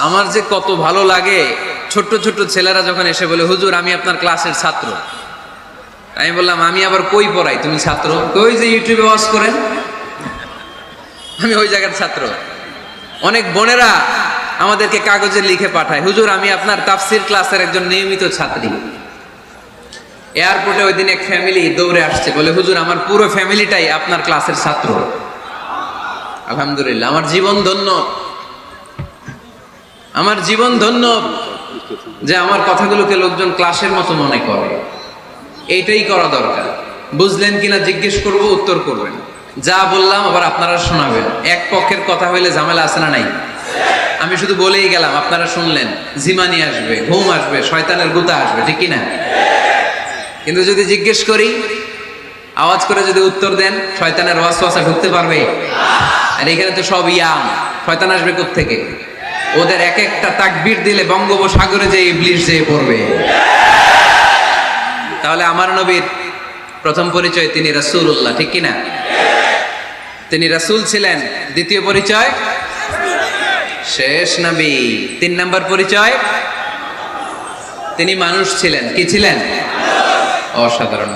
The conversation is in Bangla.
আমার যে কত ভালো লাগে ছোট্ট ছোট্ট ছেলেরা যখন এসে বলে, হুজুর আমি আপনার ক্লাসের ছাত্র। আমি বললাম, আমি আবার কই পড়াই, তুমি ছাত্র? কই যে ইউটিউবে ওয়াজ করেন, আমি ওই জায়গার ছাত্র। অনেক বোনেরা আমাদেরকে কাগজে লিখে পাঠায়, হুজুর আমি আপনার তাফসির ক্লাসের একজন নিয়মিত ছাত্রী। এয়ারপোর্টে ওই দিন এক ফ্যামিলি দৌড়ে আসছে, বলে হুজুর আমার পুরো ফ্যামিলিটাই আপনার ক্লাসের ছাত্র। আলহামদুলিল্লাহ, আমার জীবন ধন্য, আমার জীবন ধন্য যে আমার কথাগুলোকে লোকজন ক্লাসের মতো মনে করে। এইটাই করা দরকার। বুঝলেন কিনা জিজ্ঞেস করব, উত্তর করবেন। যা বললাম আবার আপনারা শোনাবেন। এক পক্ষের কথা হইলে ঝামেলা আছে না নাই? আমি শুধু বলেই গেলাম, আপনারা শুনলেন, জিমানি আসবে, ঘুম আসবে, শয়তানের গুতা আসবে, ঠিক কিনা? কিন্তু যদি জিজ্ঞেস করি, আওয়াজ করে যদি উত্তর দেন, শয়তানের ওয়াসওয়াসা ঢুকতে পারবে? আর এখানে তো সব ইয়াং, শয়তান আসবে কোত্থেকে? ওদের এক একটা তাকবীর দিলে বঙ্গোপসাগরে যে ইবলিস যেয়ে পড়বে। তাহলে আমার নবীর প্রথম পরিচয় তিনি রাসূলুল্লাহ, ঠিক কিনা? তিনি রাসূল ছিলেন। দ্বিতীয় পরিচয় শেষ নবী। 3 নাম্বার পরিচয় তিনি মানুষ ছিলেন। কি ছিলেন? অসাধারণ।